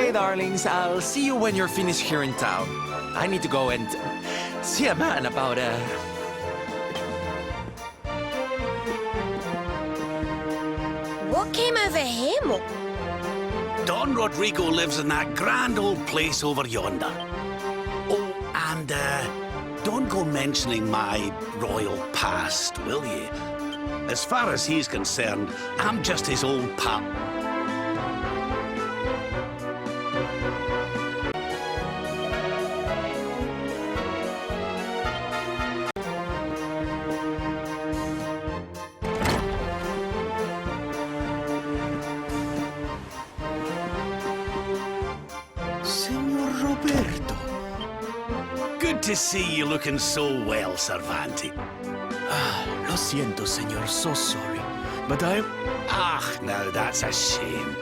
Okay, darlings, I'll see you when you're finished here in town. I need to go and see a man about What came over him? Don Rodrigo lives in that grand old place over yonder. Oh, and don't go mentioning my royal past, will ye? As far as he's concerned, I'm just his old pal. Good to see you looking so well, Cervantes. Lo siento, senor, so sorry. But Now that's a shame.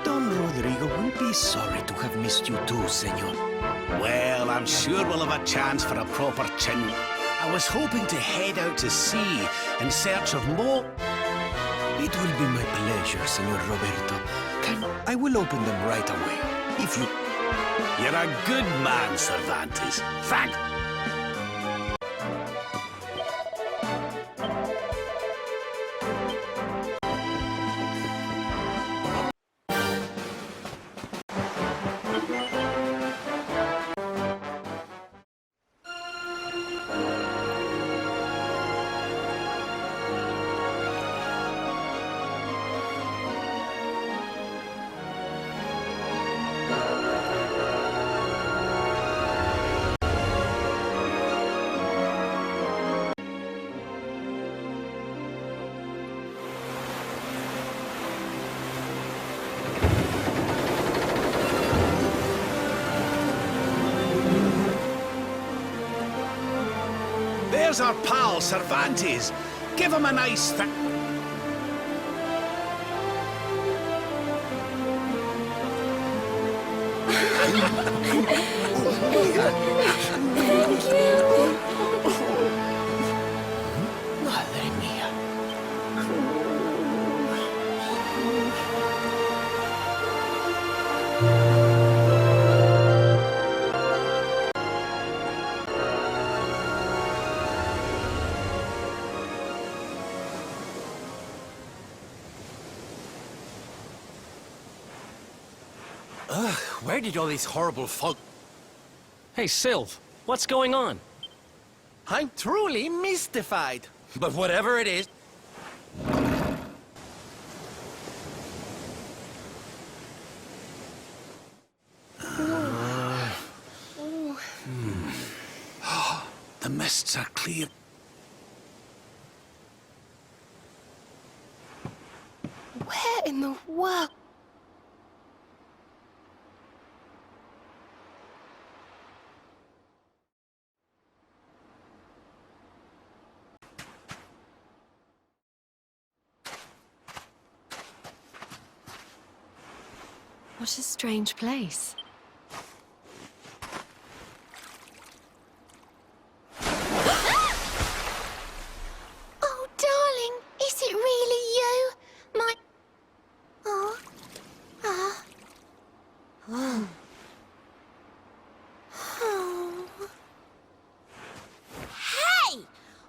Don Rodrigo will be sorry to have missed you too, senor. Well, I'm sure we'll have a chance for a proper chin. I was hoping to head out to sea in search of more... It will be my pleasure, senor Roberto. I will open them right away, if you... You're a good man, Cervantes. Thank... There's our pal, Cervantes. Give him a nice Madre mía. Where did all these horrible folk... Hey, Sylv, what's going on? I'm truly mystified. But whatever it is... The mists are clear. Where in the world? What a strange place. Oh, darling, is it really you? My... Oh. Oh. Oh. Oh. Hey!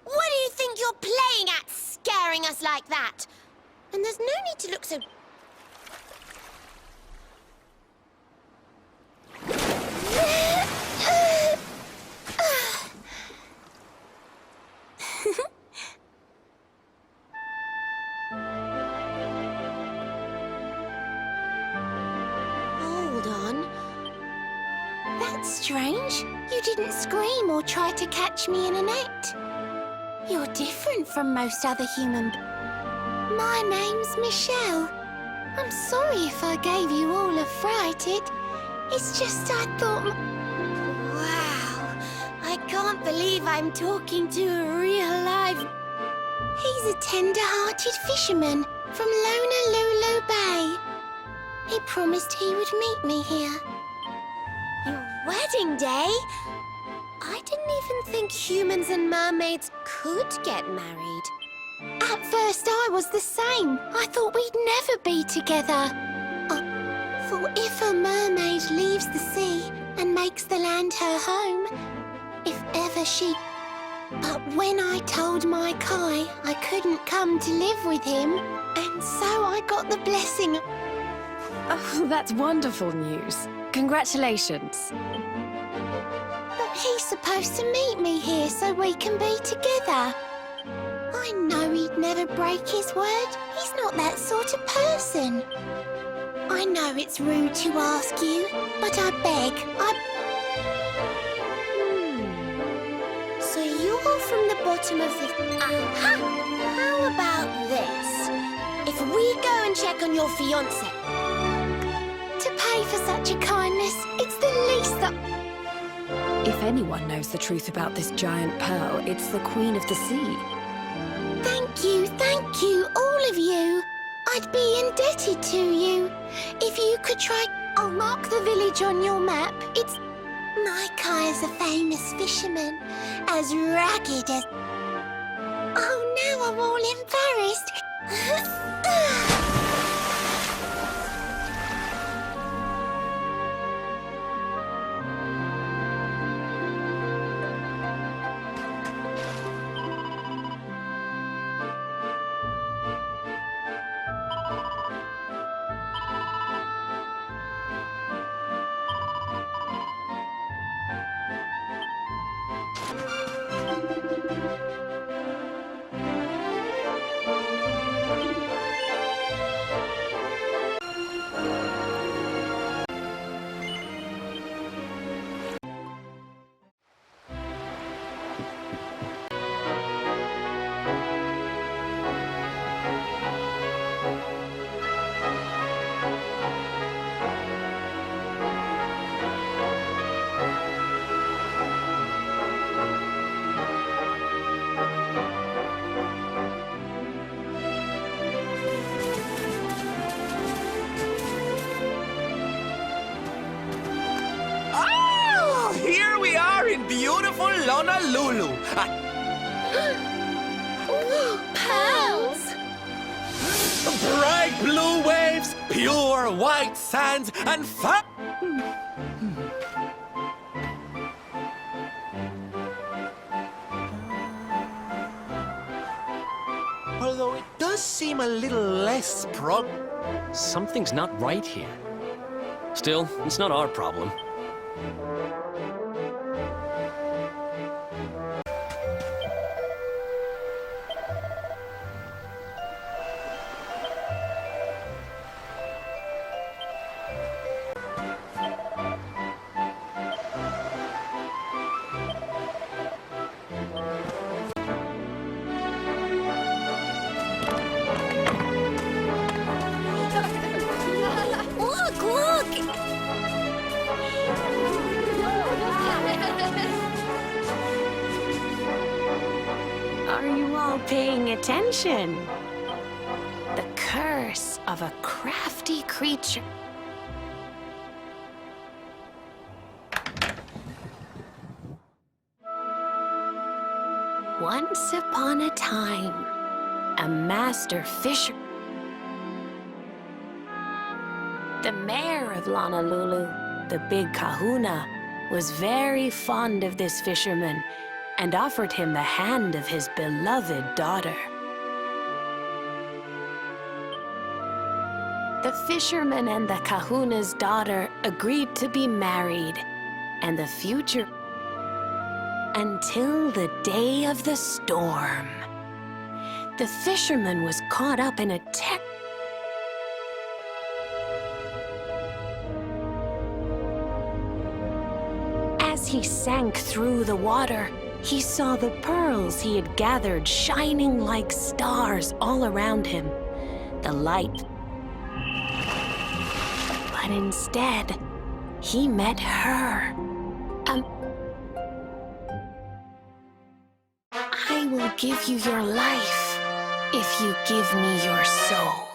What do you think you're playing at, scaring us like that? And there's no need to look so... Hold on. That's strange. You didn't scream or try to catch me in a net. You're different from most other human... My name's Michelle. I'm sorry if I gave you all a fright. It's just I thought... Wow. I can't believe I'm talking to a real live... He's a tender-hearted fisherman from Honolulu Bay. He promised he would meet me here. Your wedding day? I didn't even think humans and mermaids could get married. At first I was the same. I thought we'd never be together. Oh, if a mermaid leaves the sea and makes the land her home, if ever she... But when I told my Kai I couldn't come to live with him, and so I got the blessing. Oh, that's wonderful news. Congratulations. But he's supposed to meet me here so we can be together. I know he'd never break his word. He's not that sort of person. I know it's rude to ask you, but I beg, So you're from the bottom of the... Aha! How about this? If we go and check on your fiancé... To pay for such a kindness, it's the least that... If anyone knows the truth about this giant pearl, it's the Queen of the Sea. Thank you, all of you. I'd be indebted to you. If you could try... I'll mark the village on your map. It's... My Kai is a famous fisherman, as ragged as... Oh, now I'm all embarrassed. Here we are in beautiful Honolulu. Pearls! Bright blue waves, pure white sands, and Although it does seem a little less Something's not right here. Still, it's not our problem. Are you all paying attention? The curse of a crafty creature. Once upon a time, a master fisher. The mayor of Honolulu, the big kahuna, was very fond of this fisherman and offered him the hand of his beloved daughter. The fisherman and the kahuna's daughter agreed to be married, and the future until the day of the storm. The fisherman was caught up in a As he sank through the water, he saw the pearls he had gathered shining like stars all around him. The light. But instead, he met her. I will give you your life if you give me your soul.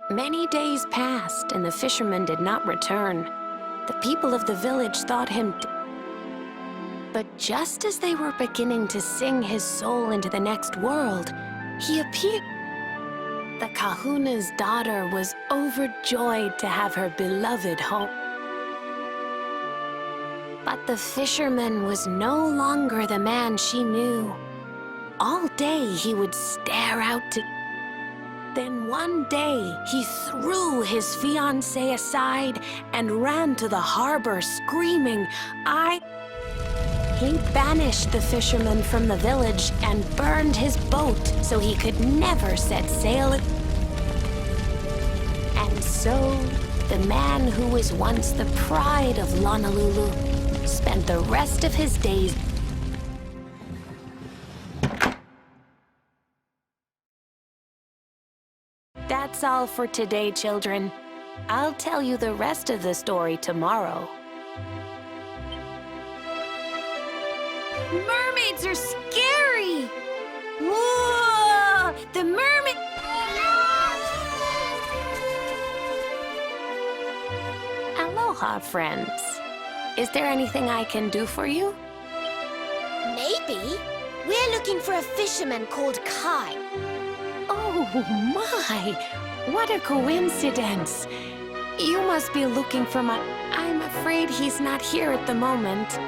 Many days passed, and the fisherman did not return. The people of the village thought him But just as they were beginning to sing his soul into the next world, he appeared. The Kahuna's daughter was overjoyed to have her beloved home. But the fisherman was no longer the man she knew. All day he would stare out to... Then one day he threw his fiancée aside and ran to the harbor screaming, He banished the fisherman from the village and burned his boat so he could never set sail. And so, the man who was once the pride of Honolulu spent the rest of his days. That's all for today, children. I'll tell you the rest of the story tomorrow. Mermaids are scary! Whoa! The mermaid... Aloha, friends. Is there anything I can do for you? Maybe. We're looking for a fisherman called Kai. Oh my! What a coincidence! You must be looking for my... I'm afraid he's not here at the moment.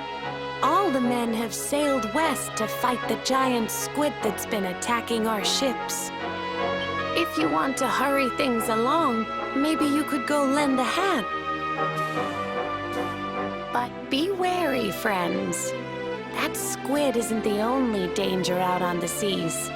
All the men have sailed west to fight the giant squid that's been attacking our ships. If you want to hurry things along, maybe you could go lend a hand. But be wary, friends. That squid isn't the only danger out on the seas.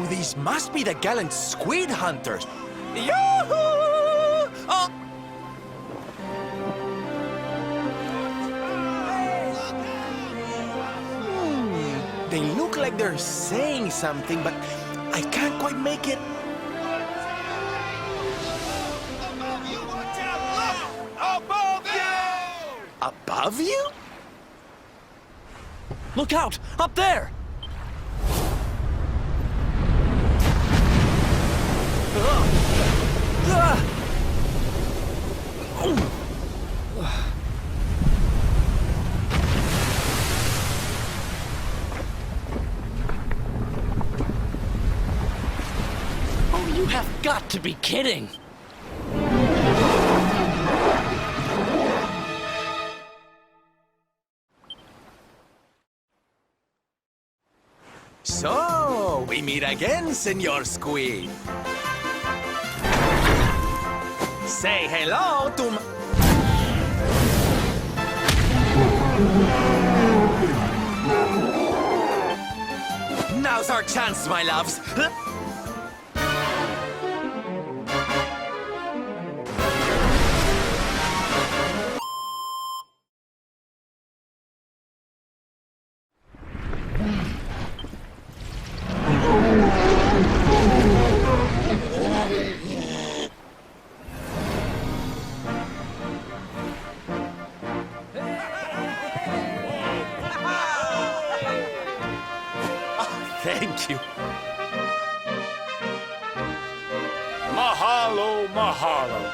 These must be the gallant squid hunters. Yoo-hoo! Oh! They look like they're saying something, but I can't quite make it. Above you! Above you? Look out! Up there! Oh, you have got to be kidding! So, we meet again, Senor Squid. Say hello to Now's our chance, my loves. Thank you. Mahalo, mahalo.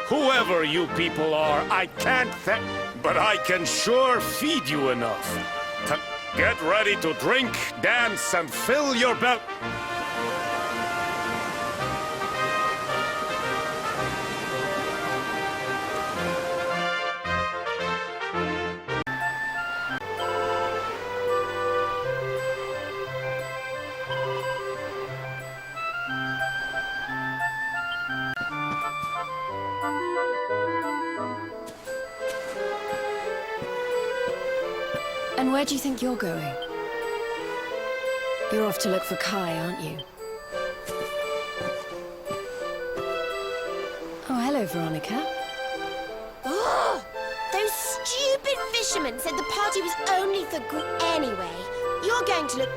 Whoever you people are, I can't thank, but I can sure feed you enough to get ready to drink, dance, and fill your belly. And where do you think you're going? You're off to look for Kai, aren't you? Oh, hello, Veronica. Oh, those fisherman said the party was only for anyway. You're going to look...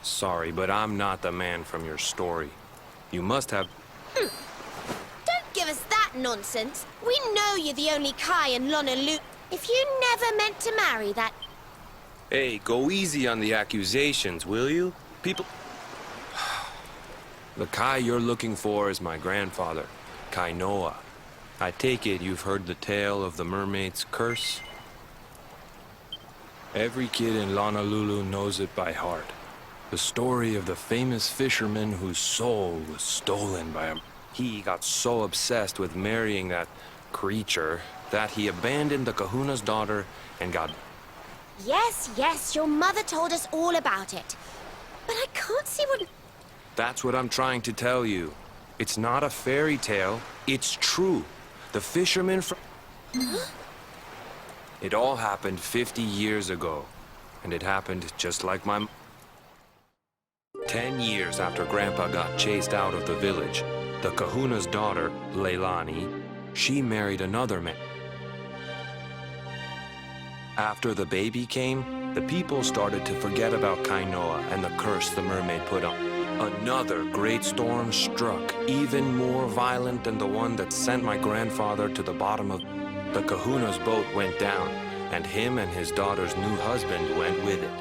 Sorry, but I'm not the man from your story. You must have... Don't give us that nonsense. We know you're the only Kai and Lona Luke. If you never meant to marry that... Hey, go easy on the accusations, will you? People... The Kai you're looking for is my grandfather, Kai Noah. I take it you've heard the tale of the mermaid's curse? Every kid in Honolulu knows it by heart. The story of the famous fisherman whose soul was stolen by him. He got so obsessed with marrying that creature that he abandoned the kahuna's daughter and got... Yes, yes, your mother told us all about it. But I can't see what... That's what I'm trying to tell you. It's not a fairy tale, it's true. The fisherman from... It all happened 50 years ago. And it happened just like my... 10 years after Grandpa got chased out of the village, the kahuna's daughter, Leilani, she married another man. After the baby came, the people started to forget about Kainoa and the curse the mermaid put on. Another great storm struck, even more violent than the one that sent my grandfather to the bottom of... The kahuna's boat went down, and him and his daughter's new husband went with it.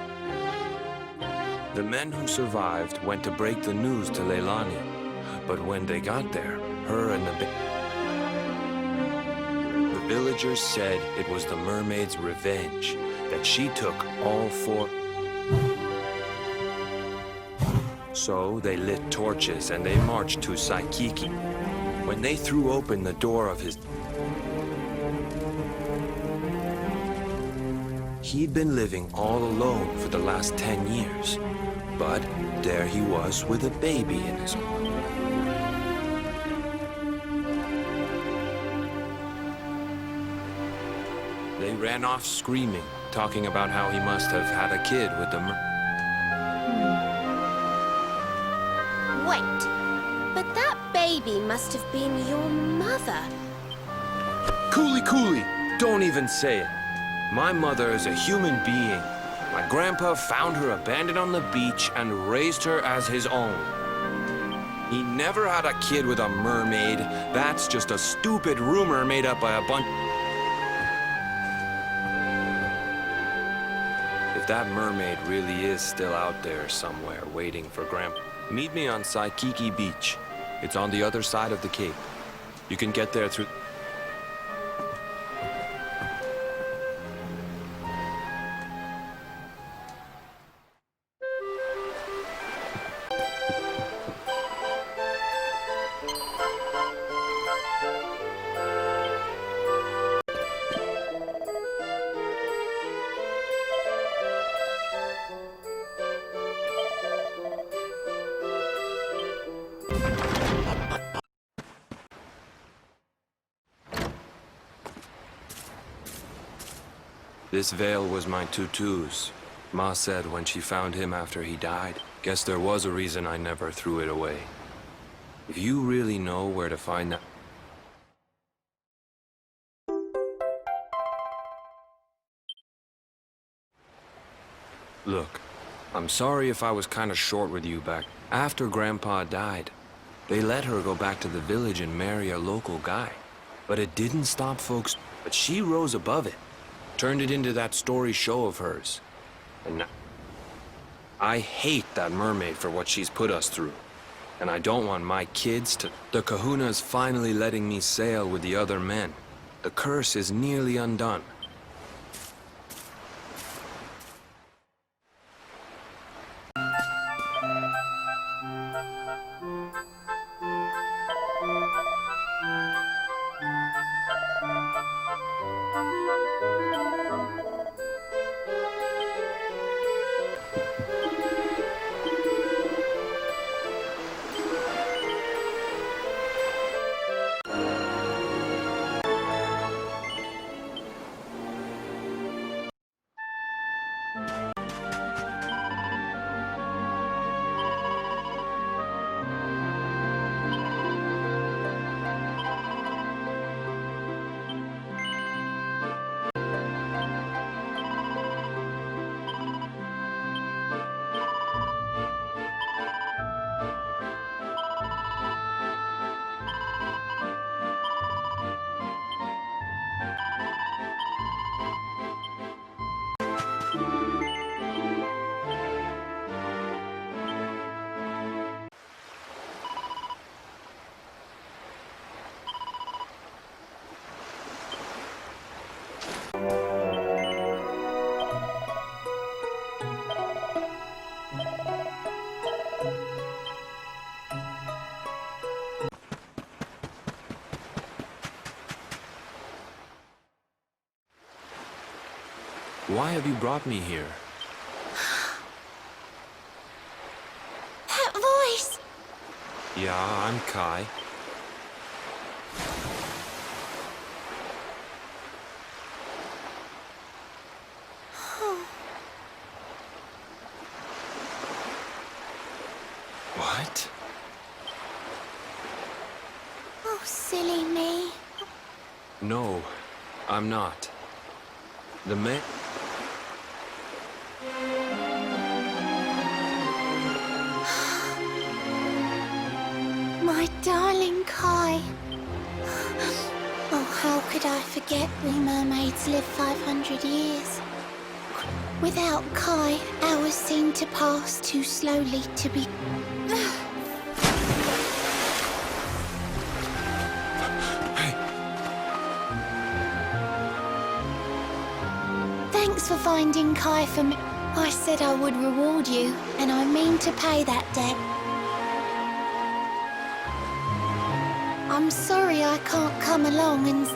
The men who survived went to break the news to Leilani, but when they got there, her and the villagers said it was the mermaid's revenge, that she took all four. So they lit torches and they marched to Saikiki. When they threw open the door of his... He'd been living all alone for the last 10 years. But there he was with a baby in his arms. They ran off screaming, talking about how he must have had a kid with the Wait, but that baby must have been your mother. Cooley, don't even say it. My mother is a human being. My grandpa found her abandoned on the beach and raised her as his own. He never had a kid with a mermaid. That's just a stupid rumor made up by a bunch... If that mermaid really is still out there somewhere waiting for Grandpa, meet me on Saikiki Beach. It's on the other side of the cape. You can get there through... This veil was my tutu's. Ma said when she found him after he died. Guess there was a reason I never threw it away. If you really know where to find that... Look, I'm sorry if I was kind of short with you back. After Grandpa died, they let her go back to the village and marry a local guy. But it didn't stop folks. But she rose above it. Turned it into that story show of hers. And now, I hate that mermaid for what she's put us through. And I don't want my kids to... The kahuna's finally letting me sail with the other men. The curse is nearly undone. Why have you brought me here? That voice! Yeah, I'm Kai. What? Oh, silly me. No, I'm not. The man... My darling Kai. Oh, how could I forget we mermaids live 500 years? Without Kai, hours seem to pass too slowly to be... Thanks for finding Kai for me. I said I would reward you, and I mean to pay that debt. I'm sorry I can't come along and...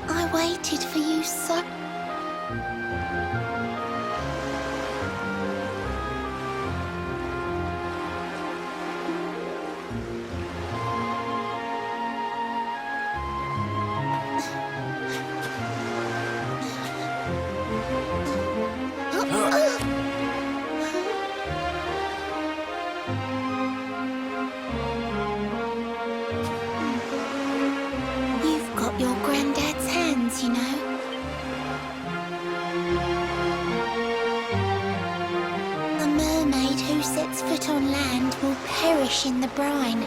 I waited for you so... You've got your granddad's hands, you know. A mermaid who sets foot on land will perish in the brine.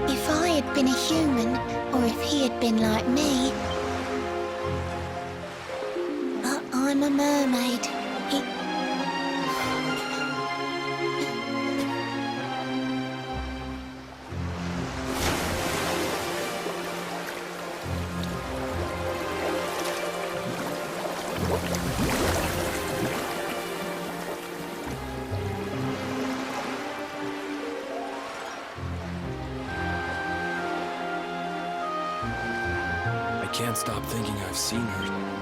If I had been a human, or if he had been like me... But I'm a mermaid. I can't stop thinking I've seen her.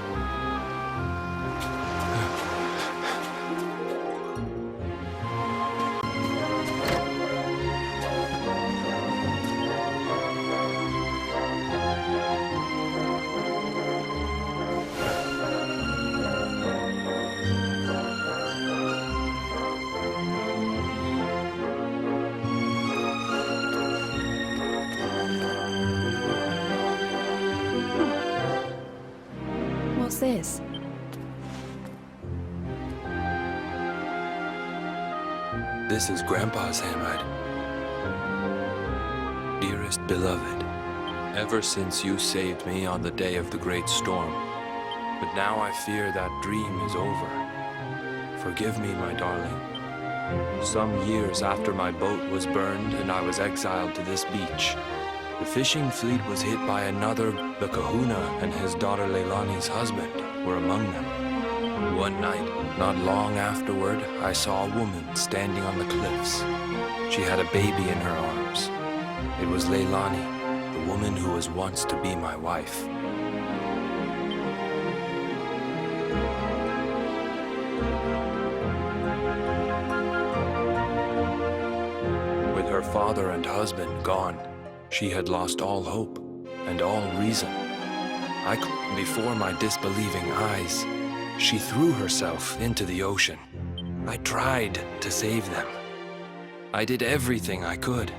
What's this? This is Grandpa's handwriting. Dearest beloved, ever since you saved me on the day of the great storm, but now I fear that dream is over. Forgive me, my darling. Some years after my boat was burned and I was exiled to this beach, the fishing fleet was hit by another. The kahuna and his daughter Leilani's husband were among them. One night, not long afterward, I saw a woman standing on the cliffs. She had a baby in her arms. It was Leilani, the woman who was once to be my wife. With her father and husband gone, she had lost all hope and all reason. Before my disbelieving eyes, she threw herself into the ocean. I tried to save them. I did everything I could.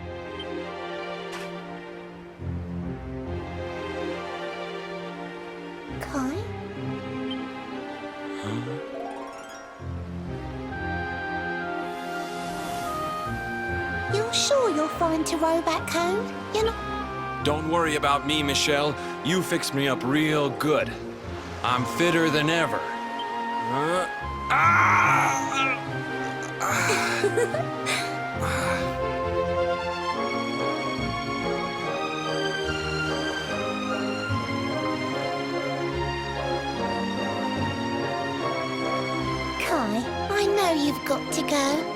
Kai? You're sure you're fine to row back home? You're not... Don't worry about me, Michelle. You fixed me up real good. I'm fitter than ever. Kai, I know you've got to go.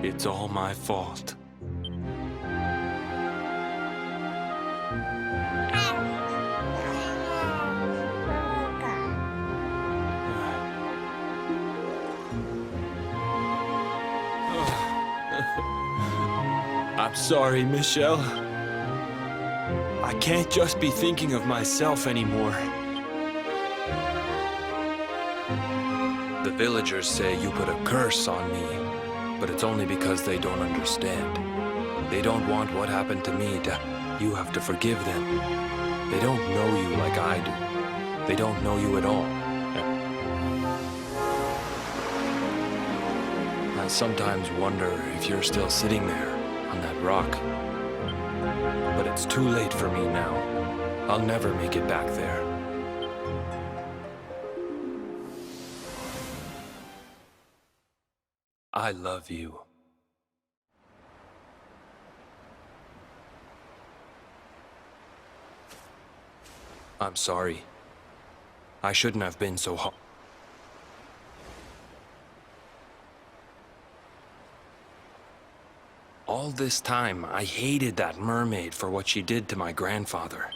It's all my fault. I'm sorry, Michelle. I can't just be thinking of myself anymore. The villagers say you put a curse on me. But it's only because they don't understand. They don't want what happened to me to... You have to forgive them. They don't know you like I do. They don't know you at all. I sometimes wonder if you're still sitting there on that rock. But it's too late for me now. I'll never make it back there. I love you. I'm sorry. I shouldn't have been so hard. All this time, I hated that mermaid for what she did to my grandfather.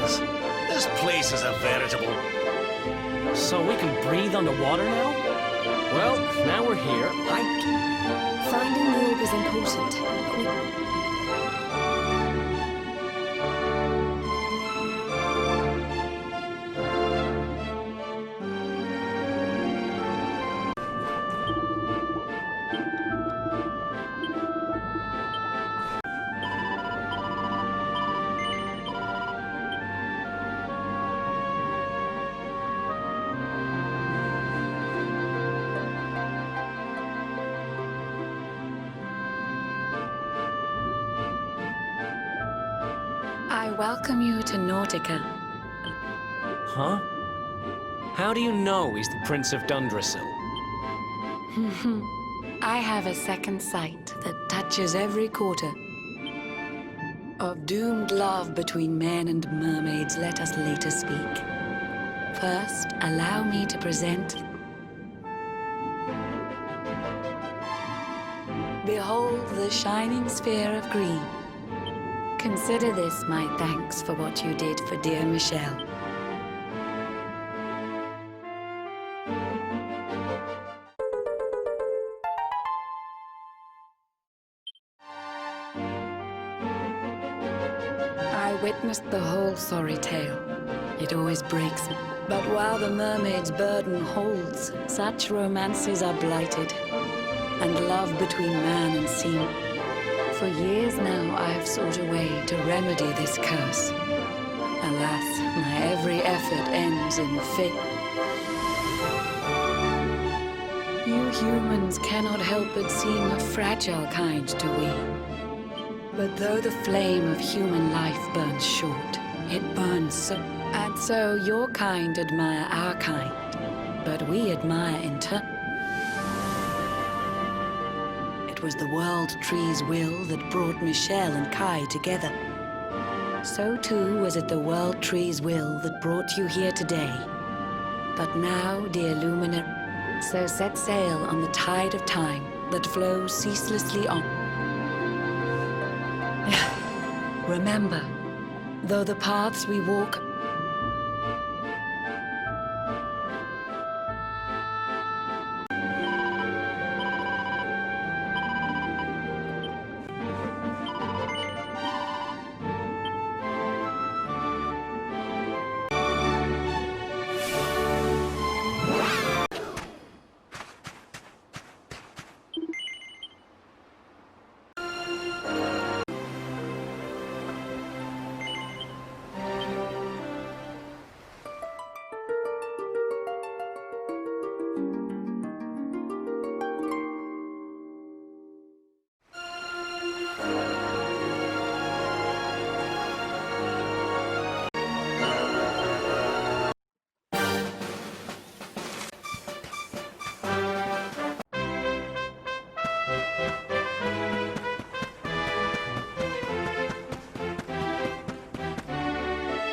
is. This place is a veritable... So we can breathe underwater now? Well, now we're here. Finding the orb is important. I welcome you to Nautica. Huh? How do you know he's the Prince of Dundrasil? I have a second sight that touches every quarter. Of doomed love between men and mermaids, let us later speak. First, allow me to present... Behold the shining sphere of green. Consider this my thanks for what you did for dear Michelle. I witnessed the whole sorry tale. It always breaks me. But while the mermaid's burden holds, such romances are blighted, and love between man and sea. For years now I have sought a way to remedy this curse. Alas, my every effort ends in fate. You humans cannot help but seem a fragile kind to we. But though the flame of human life burns short, it burns so. And so your kind admire our kind, but we admire in turn. It was the World Tree's will that brought Michelle and Kai together. So too was it the World Tree's will that brought you here today. But now, dear Lumina, so set sail on the tide of time that flows ceaselessly on. Remember, though the paths we walk